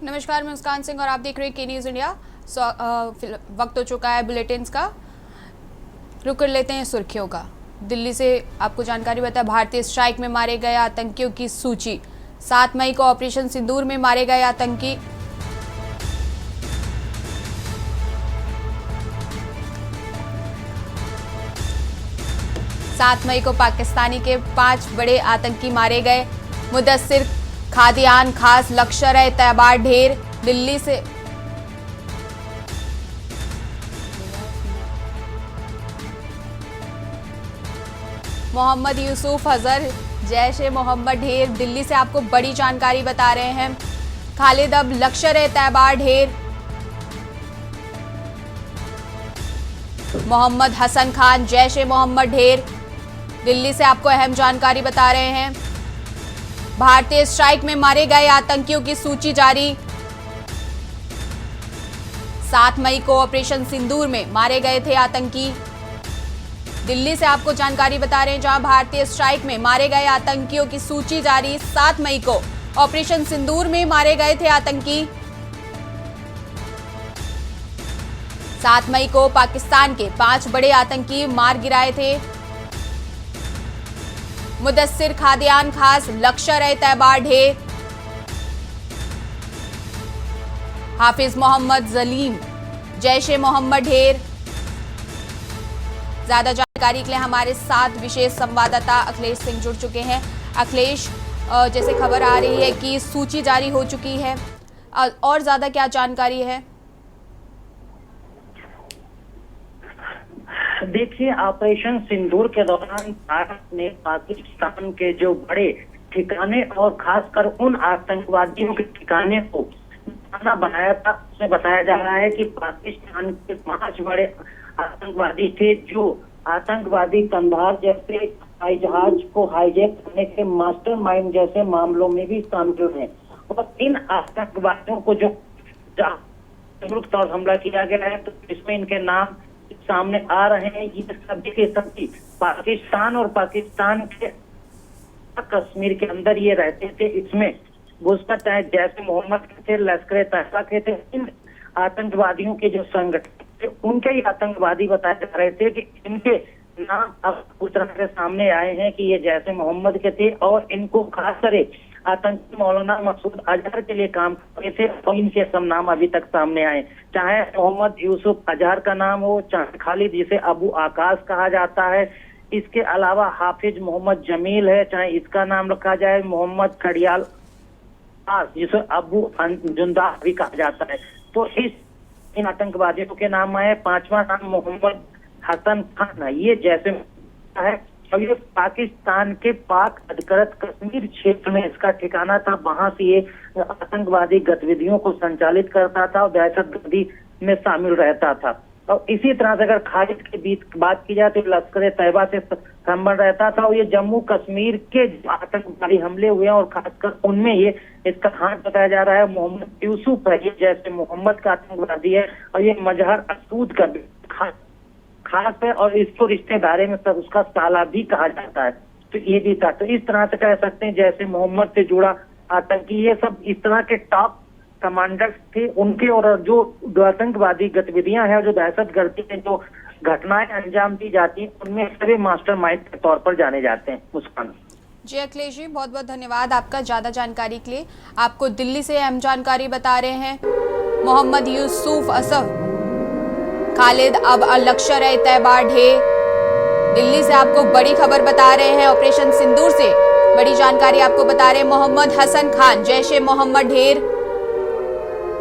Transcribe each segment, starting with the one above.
नमस्कार, मैं मुस्कान सिंह और आप देख रहे हैं के न्यूज़ इंडिया। वक्त हो चुका है बुलेटिन्स का। रुक कर लेते हैं सुर्खियों का। दिल्ली से आपको जानकारी बता, भारतीय स्ट्राइक में मारे गए आतंकियों की सूची। 7 मई को ऑपरेशन सिंदूर में मारे गए आतंकी। सात मई को पाकिस्तानी के 5 बड़े आतंकी मारे गए। मुदस्सिर, खादियान खास, लश्कर-ए-तैयबा ढेर। दिल्ली से मोहम्मद यूसुफ अजहर, जैश-ए-मोहम्मद ढेर। दिल्ली से आपको बड़ी जानकारी बता रहे हैं। खालिद अब लश्कर-ए-तैयबा ढेर। मोहम्मद हसन खान, जैश-ए-मोहम्मद ढेर। दिल्ली से आपको अहम जानकारी बता रहे हैं। भारतीय स्ट्राइक में मारे गए आतंकियों की सूची जारी। 7 मई को ऑपरेशन सिंदूर में मारे गए थे आतंकी। दिल्ली से आपको जानकारी बता रहे हैं, जहां भारतीय स्ट्राइक में मारे गए आतंकियों की सूची जारी। 7 मई को ऑपरेशन सिंदूर में मारे गए थे आतंकी। 7 मई को पाकिस्तान के 5 बड़े आतंकी मार गिराए थे। मुदस्सिर, खादियान खास, लश्कर-ए-तैयबा ढेर। हाफिज मोहम्मद जलीम, जैश-ए-मोहम्मद ढेर। ज्यादा जानकारी के लिए हमारे साथ विशेष संवाददाता अखिलेश सिंह जुड़ चुके हैं। अखिलेश, जैसे खबर आ रही है कि सूची जारी हो चुकी है, और ज्यादा क्या जानकारी है? देखिए, ऑपरेशन सिंदूर के दौरान भारत ने पाकिस्तान के जो बड़े ठिकाने और खासकर उन आतंकवादियों के ठिकाने को निशाना बनाया था। उसमें बताया जा रहा है कि पाकिस्तान के 5 बड़े आतंकवादी थे, जो आतंकवादी कंधार जैसे हवाई जहाज को हाईजैक करने के मास्टरमाइंड जैसे मामलों में भी शामिल हैं। और इन आतंकवादियों को जो संयुक्त तौर हमला किया गया है, तो इसमें इनके नाम सामने आ रहे हैं। ये सभी के सभी पाकिस्तान और पाकिस्तान के कश्मीर के अंदर ये रहते थे। इसमें घुसकर चाहे जैसे मोहम्मद के थे, लश्कर-ए-तैयबा के थे, इन आतंकवादियों के जो संगठन थे उनके ही आतंकवादी बताए जा रहे थे कि इनके नाम अब उस तरह से सामने आए हैं कि ये जैसे मोहम्मद के थे और इनको खासकर आतंकी मौलाना मसूद अजहर के लिए काम करते थे। और इनके सब नाम अभी तक सामने आए, चाहे मोहम्मद यूसुफ अजहर का नाम हो, चाहे खालिद जिसे अबू आकाश कहा जाता है, इसके अलावा हाफिज मोहम्मद जमील है, चाहे इसका नाम रखा जाए मोहम्मद खड़ियाल जिसे अबू जुंदा भी कहा जाता है। तो इन आतंकवादियों के नाम आए। 5वां नाम मोहम्मद हसन खान है, ये जैसे है और ये पाकिस्तान के पाक अधिकृत कश्मीर क्षेत्र में इसका ठिकाना था। वहां से ये आतंकवादी गतिविधियों को संचालित करता था और दहशतगर्दी में शामिल रहता था। और इसी तरह से अगर खालिद के बीच बात की जाए तो लश्कर-ए-तैयबा से संबंध रहता था। और ये जम्मू कश्मीर के आतंकवादी हमले हुए हैं और खासकर उनमें ये इसका हाथ बताया जा रहा है मोहम्मद यूसुफ है, ये जैसे मोहम्मद का आतंकवादी है और ये मजहर असूद का खास है और इसको रिश्तेदारी में सब उसका साला भी कहा जाता है। तो ये भी था। तो इस तरह से कह सकते हैं जैसे मोहम्मद से जुड़ा आतंकी, ये सब इस तरह के टॉप कमांडर्स थे उनके। और जो आतंकवादी गतिविधियां हैं, जो दहशतगर्दी के जो घटनाएं अंजाम दी जाती हैं, उनमें सभी मास्टरमाइंड के तौर पर जाने जाते हैं। मुस्कान जी अखिलेश जी, बहुत बहुत धन्यवाद आपका ज्यादा जानकारी के लिए। आपको दिल्ली से अहम जानकारी बता रहे हैं मोहम्मद यूसुफ असफ, खालिद अब लश्कर-ए-तैयबा ढेर। दिल्ली से आपको बड़ी खबर बता रहे हैं। ऑपरेशन सिंदूर से बड़ी जानकारी आपको बता रहे हैं मोहम्मद हसन खान, जैश-ए-मोहम्मद ढेर।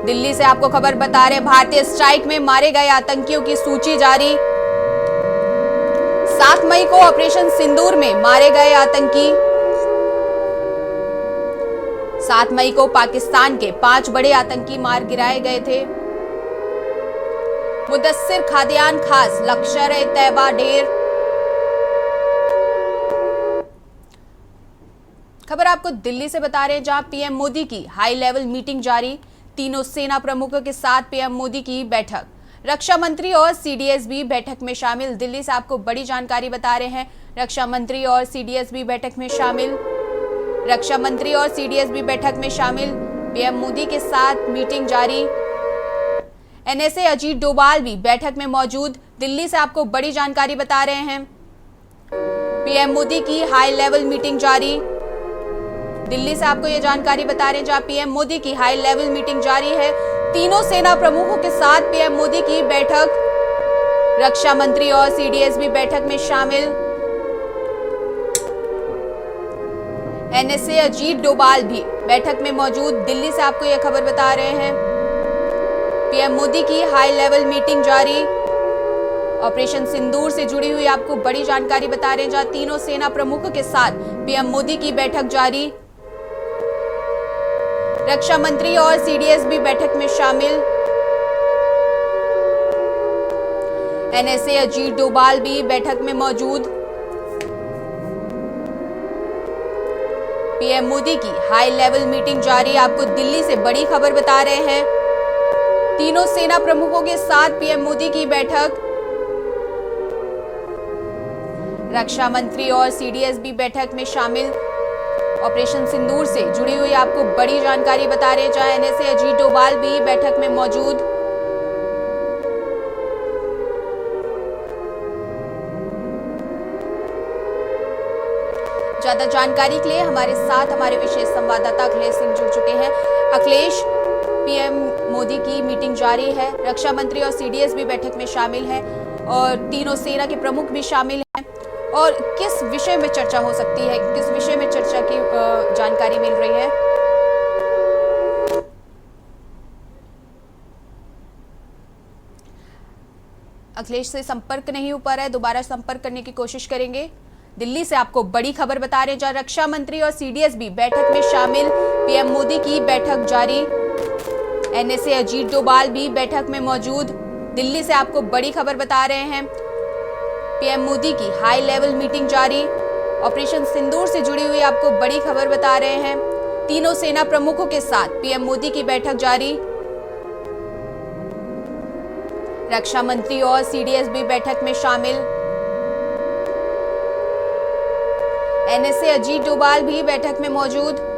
दिल्ली से आपको खबर बता रहे हैं भारतीय स्ट्राइक में मारे गए आतंकियों की सूची जारी। 7 मई को ऑपरेशन सिंदूर में मारे गए आतंकी। 7 मई को पाकिस्तान के 5 बड़े आतंकी मार गिराए गए थे। मुदस्सिर, खादियान खास, लश्कर-ए-तैयबा ढेर। खबर आपको दिल्ली से बता रहे हैं, जहां पीएम मोदी की हाई लेवल मीटिंग जारी। तीनों सेना प्रमुखों के साथ पीएम मोदी की बैठक। रक्षा मंत्री और सीडीएस भी बैठक में शामिल। दिल्ली से आपको बड़ी जानकारी बता रहे हैं, रक्षा मंत्री और सीडीएस भी बैठक में शामिल। रक्षा मंत्री और सीडीएस भी बैठक में शामिल। पीएम मोदी के साथ मीटिंग जारी। एनएसए अजीत डोभाल भी बैठक में मौजूद। दिल्ली से आपको बड़ी जानकारी बता रहे हैं। पीएम मोदी की हाई लेवल मीटिंग जारी। दिल्ली से आपको यह जानकारी बता रहे हैं जहां पीएम मोदी की हाई लेवल मीटिंग जारी है। तीनों सेना प्रमुखों के साथ पीएम मोदी की बैठक। रक्षा मंत्री और सीडीएस भी बैठक में शामिल। एनएसए अजीत डोभाल भी बैठक में मौजूद। दिल्ली से आपको यह खबर बता रहे हैं। पीएम मोदी की हाई लेवल मीटिंग जारी। ऑपरेशन सिंदूर से जुड़ी हुई आपको बड़ी जानकारी बता रहे हैं जहां तीनों सेना प्रमुखों के साथ पीएम मोदी की बैठक जारी। रक्षा मंत्री और सीडीएस भी बैठक में शामिल। एनएसए अजीत डोभाल भी बैठक में मौजूद। पीएम मोदी की हाई लेवल मीटिंग जारी। आपको दिल्ली से बड़ी खबर बता रहे हैं। तीनों सेना प्रमुखों के साथ पीएम मोदी की बैठक। रक्षा मंत्री और सीडीएस भी बैठक में शामिल। ऑपरेशन सिंदूर से जुड़ी हुई आपको बड़ी जानकारी बता रहे हैं जहां एनएसए अजीत डोभाल भी बैठक में मौजूद। ज्यादा जानकारी के लिए हमारे साथ हमारे विशेष संवाददाता अखिलेश सिंह जुड़ चुके हैं। अखिलेश, पीएम मोदी की मीटिंग जारी है। रक्षा मंत्री और सीडीएस भी बैठक में शामिल हैं और तीनों सेना के प्रमुख भी शामिल हैं। और किस विषय में चर्चा हो सकती है, किस विषय में चर्चा की जानकारी मिल रही है? अखिलेश से संपर्क नहीं हो पा रहा है, दोबारा संपर्क करने की कोशिश करेंगे। दिल्ली से आपको बड़ी खबर बता रहे हैं जहां रक्षा मंत्री और सीडीएस भी बैठक में शामिल। पीएम मोदी की बैठक जारी। एनएसए अजीत डोभाल भी बैठक में मौजूद। दिल्ली से आपको बड़ी खबर बता रहे हैं। पीएम मोदी की हाई लेवल मीटिंग जारी। ऑपरेशन सिंदूर से जुड़ी हुई आपको बड़ी खबर बता रहे हैं। तीनों सेना प्रमुखों के साथ पीएम मोदी की बैठक जारी। रक्षा मंत्री और सीडीएस भी बैठक में शामिल। एनएसए अजीत डोभाल भी बैठक में मौजूद।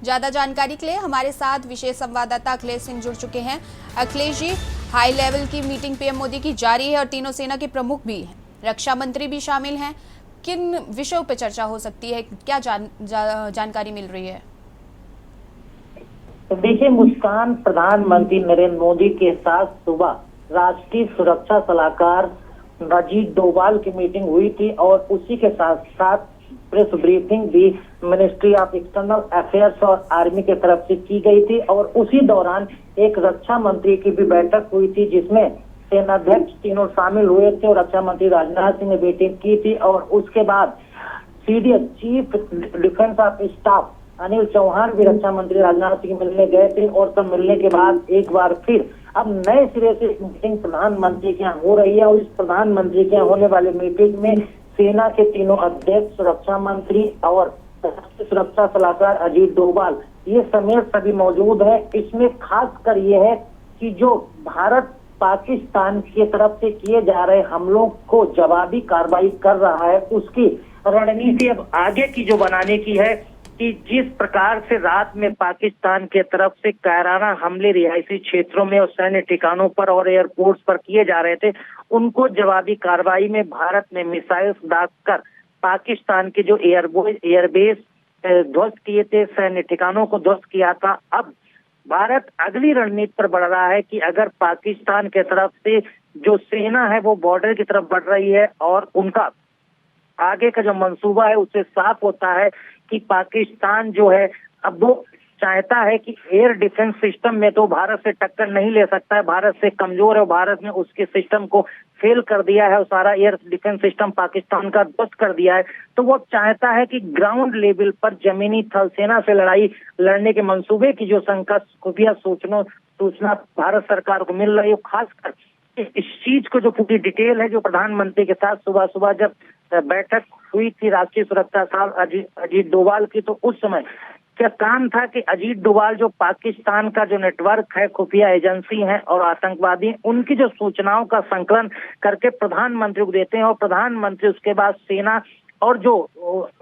ज्यादा जानकारी के लिए हमारे साथ विशेष संवाददाता अखिलेश सिंह जुड़ चुके हैं। अखिलेश जी, हाई लेवल की मीटिंग पीएम मोदी की जारी है और तीनों सेना के प्रमुख भी हैं, रक्षा मंत्री भी शामिल हैं। किन विषयों पर चर्चा हो सकती है, क्या जानकारी मिल रही है? तो देखिए मुस्कान, प्रधानमंत्री नरेंद्र मोदी के साथ सुबह राष्ट्रीय सुरक्षा सलाहकार अजीत डोभाल की मीटिंग हुई थी और उसी के साथ साथ प्रेस ब्रीफिंग भी मिनिस्ट्री ऑफ एक्सटर्नल अफेयर्स और आर्मी के तरफ से की गई थी और उसी दौरान एक रक्षा मंत्री की भी बैठक हुई थी जिसमें सेनाध्यक्ष तीनों शामिल हुए थे और रक्षा मंत्री राजनाथ सिंह ने मीटिंग की थी। और उसके बाद CDS chief defence of staff Anil Chauhan भी रक्षा मंत्री राजनाथ सिंह मिलने गए थे और सब मिलने के बाद एक बार फिर अब नए सिरे से मीटिंग प्रधानमंत्री के यहाँ हो रही है और इस प्रधानमंत्री के यहाँ होने वाली मीटिंग में सेना के तीनों अध्यक्ष, रक्षा मंत्री और सुरक्षा सलाहकार अजीत डोभाल ये समेत सभी मौजूद है। इसमें खास कर ये है कि जो भारत पाकिस्तान की तरफ से किए जा रहे हमलों को जवाबी कार्रवाई कर रहा है उसकी रणनीति अब आगे की जो बनाने की है कि जिस प्रकार से रात में पाकिस्तान के तरफ से कायराना हमले रिहायशी क्षेत्रों में और सैन्य ठिकानों पर और एयरपोर्ट्स पर किए जा रहे थे, उनको जवाबी कार्रवाई में भारत ने मिसाइल दागकर पाकिस्तान के जो एयरबेस ध्वस्त किए थे, सैन्य ठिकानों को ध्वस्त किया था। अब भारत अगली रणनीति पर बढ़ रहा है कि अगर पाकिस्तान के तरफ से जो सेना है वो बॉर्डर की तरफ बढ़ रही है और उनका आगे का जो मंसूबा है उससे साफ होता है कि पाकिस्तान जो है अब वो चाहता है कि एयर डिफेंस सिस्टम में तो भारत से टक्कर नहीं ले सकता है, भारत से कमजोर है, भारत ने उसके सिस्टम को फेल कर दिया है, सारा एयर डिफेंस सिस्टम पाकिस्तान का ध्वस्त कर दिया है। तो वो चाहता है कि ग्राउंड लेवल पर जमीनी थल सेना से लड़ाई लड़ने के मंसूबे की जो शंका खुफिया सूचना भारत सरकार को मिल रही है, खासकर इस चीज को जो पूरी डिटेल है, जो प्रधानमंत्री के साथ सुबह सुबह जब बैठक हुई थी राष्ट्रीय सुरक्षा सलाहकार अजीत डोभाल की, तो उस समय क्या काम था कि अजीत डोभाल जो पाकिस्तान का जो नेटवर्क है, खुफिया एजेंसी है और आतंकवादी, उनकी जो सूचनाओं का संकलन करके प्रधानमंत्री को देते हैं और प्रधानमंत्री उसके बाद सेना और जो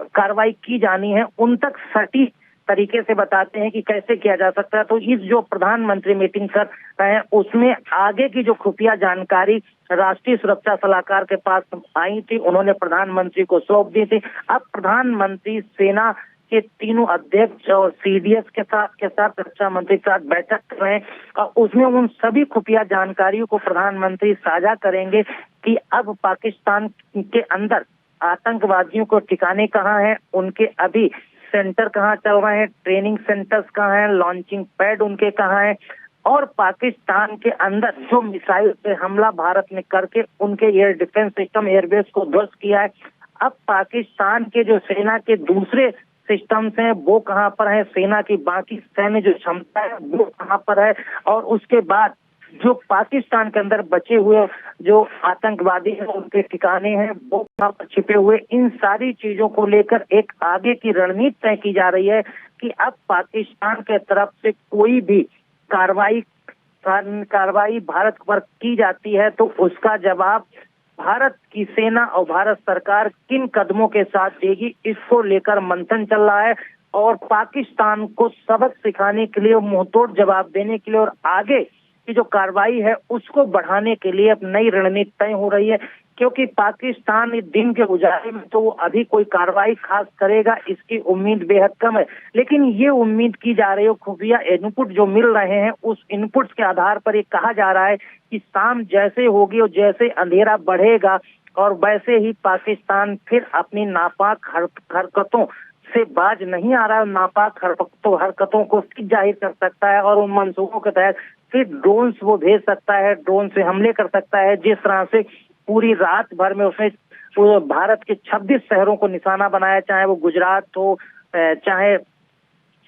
कार्रवाई की जानी है उन तक सटीक तरीके से बताते हैं कि कैसे किया जा सकता है। तो इस जो प्रधानमंत्री मीटिंग कर रहे हैं उसमें आगे की जो खुफिया जानकारी राष्ट्रीय सुरक्षा सलाहकार के पास आई थी, उन्होंने प्रधानमंत्री को सौंप दी थी। अब प्रधानमंत्री सेना के तीनों अध्यक्ष और सीडीएस के साथ रक्षा मंत्री के साथ बैठक कर रहे हैं और उसमें उन सभी खुफिया जानकारियों को प्रधानमंत्री साझा करेंगे कि अब पाकिस्तान के अंदर आतंकवादियों को ठिकाने कहाँ हैं, उनके अभी सेंटर कहाँ चल रहे हैं, ट्रेनिंग सेंटर्स कहाँ हैं, लॉन्चिंग पैड उनके कहाँ हैं, और पाकिस्तान के अंदर जो मिसाइल से हमला भारत ने करके उनके एयर डिफेंस सिस्टम एयरबेस को ध्वस्त किया है, अब पाकिस्तान के जो सेना के दूसरे सिस्टम्स हैं वो कहाँ पर है, सेना की बाकी सैन्य जो क्षमता है वो कहाँ पर है, और उसके बाद जो पाकिस्तान के अंदर बचे हुए जो आतंकवादी हैं उनके ठिकाने हैं वो कहाँ पर छिपे हुए, इन सारी चीजों को लेकर एक आगे की रणनीति तय की जा रही है कि अब पाकिस्तान के तरफ से कोई भी कार्रवाई भारत पर की जाती है तो उसका जवाब भारत की सेना और भारत सरकार किन कदमों के साथ देगी, इसको लेकर मंथन चल रहा है और पाकिस्तान को सबक सिखाने के लिए, मुंहतोड़ जवाब देने के लिए और आगे की जो कार्रवाई है उसको बढ़ाने के लिए अब नई रणनीति तय हो रही है। क्योंकि पाकिस्तान इस दिन के उजाले में तो वो अभी कोई कार्रवाई खास करेगा इसकी उम्मीद बेहद कम है, लेकिन ये उम्मीद की जा रही है, खुफिया इनपुट जो मिल रहे हैं उस इनपुट के आधार पर ये कहा जा रहा है कि शाम जैसे होगी और जैसे अंधेरा बढ़ेगा और वैसे ही पाकिस्तान फिर अपनी नापाक हरकतों से बाज नहीं आ रहा है, नापाक हरकतों को जाहिर कर सकता है और उन मंसूबों के तहत फिर ड्रोन वो भेज सकता है, ड्रोन से हमले कर सकता है। जिस तरह से पूरी रात भर में उसने भारत के 26 शहरों को निशाना बनाया, चाहे वो गुजरात हो, चाहे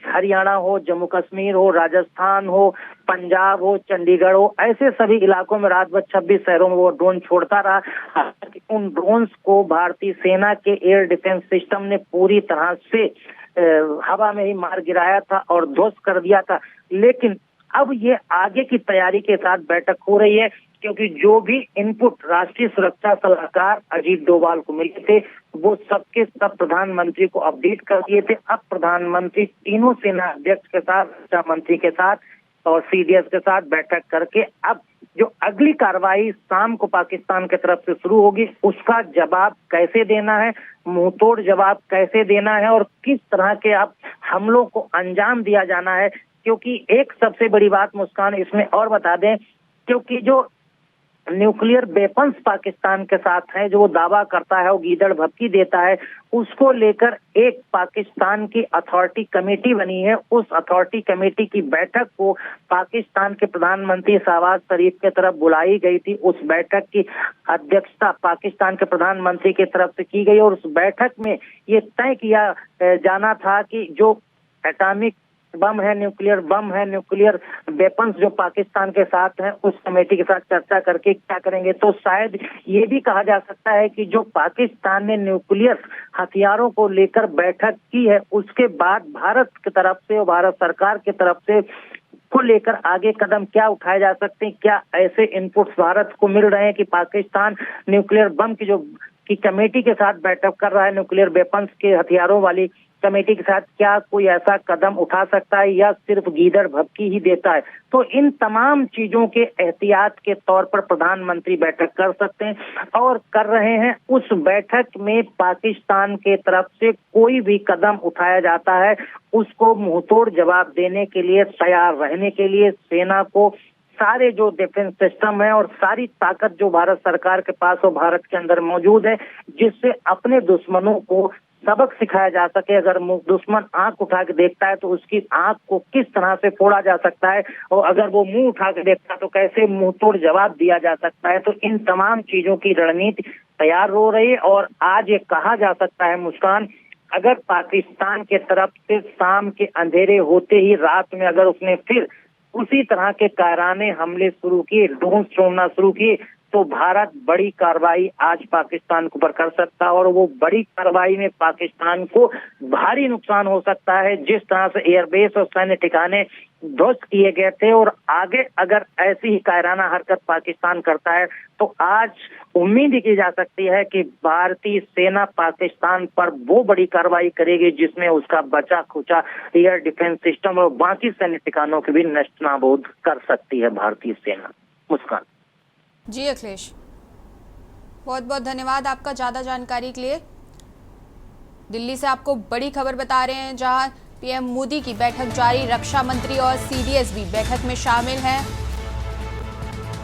हरियाणा हो, जम्मू कश्मीर हो, राजस्थान हो, पंजाब हो, चंडीगढ़ हो, ऐसे सभी इलाकों में रात भर 26 शहरों में वो ड्रोन छोड़ता रहा। उन ड्रोन्स को भारतीय सेना के एयर डिफेंस सिस्टम ने पूरी तरह से हवा में ही मार गिराया था और ध्वस्त कर दिया था। लेकिन अब ये आगे की तैयारी के साथ बैठक हो रही है क्योंकि जो भी इनपुट राष्ट्रीय सुरक्षा सलाहकार अजीत डोभाल को मिले थे वो सबके सब प्रधानमंत्री को अपडेट कर दिए थे। अब प्रधानमंत्री तीनों सेना अध्यक्ष के साथ, रक्षा मंत्री के साथ और सीडीएस के साथ बैठक करके अब जो अगली कार्रवाई शाम को पाकिस्तान की तरफ से शुरू होगी उसका जवाब कैसे देना है, मुंहतोड़ जवाब कैसे देना है और किस तरह के अब हमलों को अंजाम दिया जाना है। क्योंकि एक सबसे बड़ी बात मुस्कान इसमें और बता दें, क्योंकि जो न्यूक्लियर वेपन्स पाकिस्तान के साथ है, जो वो दावा करता है, वो गीदड़ भभकी देता है, उसको लेकर एक पाकिस्तान की अथॉरिटी कमेटी बनी है। उस अथॉरिटी कमेटी की बैठक को पाकिस्तान के प्रधानमंत्री शहबाज शरीफ के तरफ बुलाई गई थी। उस बैठक की अध्यक्षता पाकिस्तान के प्रधानमंत्री की तरफ से की गई और उस बैठक में ये तय किया जाना था कि जो एटॉमिक बम है, न्यूक्लियर बम है, न्यूक्लियर वेपन्स जो पाकिस्तान के साथ हैं, उस कमेटी के साथ चर्चा करके क्या करेंगे। तो शायद ये भी कहा जा सकता है कि जो पाकिस्तान ने न्यूक्लियर हथियारों को लेकर बैठक की है उसके बाद भारत की तरफ से और भारत सरकार की तरफ से को लेकर आगे कदम क्या उठाए जा सकते हैं, क्या ऐसे इनपुट्स भारत को मिल रहे हैं कि पाकिस्तान न्यूक्लियर बम की कमेटी के साथ बैठक कर रहा है, न्यूक्लियर वेपन्स के हथियारों वाली कमेटी के साथ क्या कोई ऐसा कदम उठा सकता है या सिर्फ गीदड़ भभकी ही देता है। तो इन तमाम चीजों के एहतियात के तौर पर प्रधानमंत्री बैठक कर सकते हैं और कर रहे हैं। उस बैठक में पाकिस्तान के तरफ से कोई भी कदम उठाया जाता है उसको मुंहतोड़ जवाब देने के लिए तैयार रहने के लिए सेना को सारे जो डिफेंस सिस्टम है और सारी ताकत जो भारत सरकार के पास और भारत के अंदर मौजूद है, जिससे अपने दुश्मनों को सबक सिखाया जा सके। अगर दुश्मन आंख उठा के देखता है तो उसकी आंख को किस तरह से फोड़ा जा सकता है, और अगर वो मुंह उठा के देखता है तो कैसे मुंह तोड़ जवाब दिया जा सकता है। तो इन तमाम चीजों की रणनीति तैयार हो रही है। और आज ये कहा जा सकता है मुस्कान, अगर पाकिस्तान के तरफ से शाम के अंधेरे होते ही रात में अगर उसने फिर उसी तरह के कायराने हमले शुरू किए, ड्रोन छोड़ना शुरू किए, तो भारत बड़ी कार्रवाई आज पाकिस्तान के ऊपर कर सकता है। और वो बड़ी कार्रवाई में पाकिस्तान को भारी नुकसान हो सकता है। जिस तरह से एयरबेस और सैन्य ठिकाने ध्वस्त किए गए थे, और आगे अगर ऐसी ही कायराना हरकत पाकिस्तान करता है तो आज उम्मीद की जा सकती है कि भारतीय सेना पाकिस्तान पर वो बड़ी कार्रवाई करेगी जिसमें उसका बचा खुचा एयर डिफेंस सिस्टम और बाकी सैन्य ठिकानों के भी नष्ट नाबूद कर सकती है भारतीय सेना। मुस्कान। जी अखिलेश, बहुत बहुत धन्यवाद आपका ज़्यादा जानकारी के लिए। दिल्ली से आपको बड़ी खबर बता रहे हैं, जहां पीएम मोदी की बैठक जारी, रक्षा मंत्री और सीडीएस भी बैठक में शामिल हैं।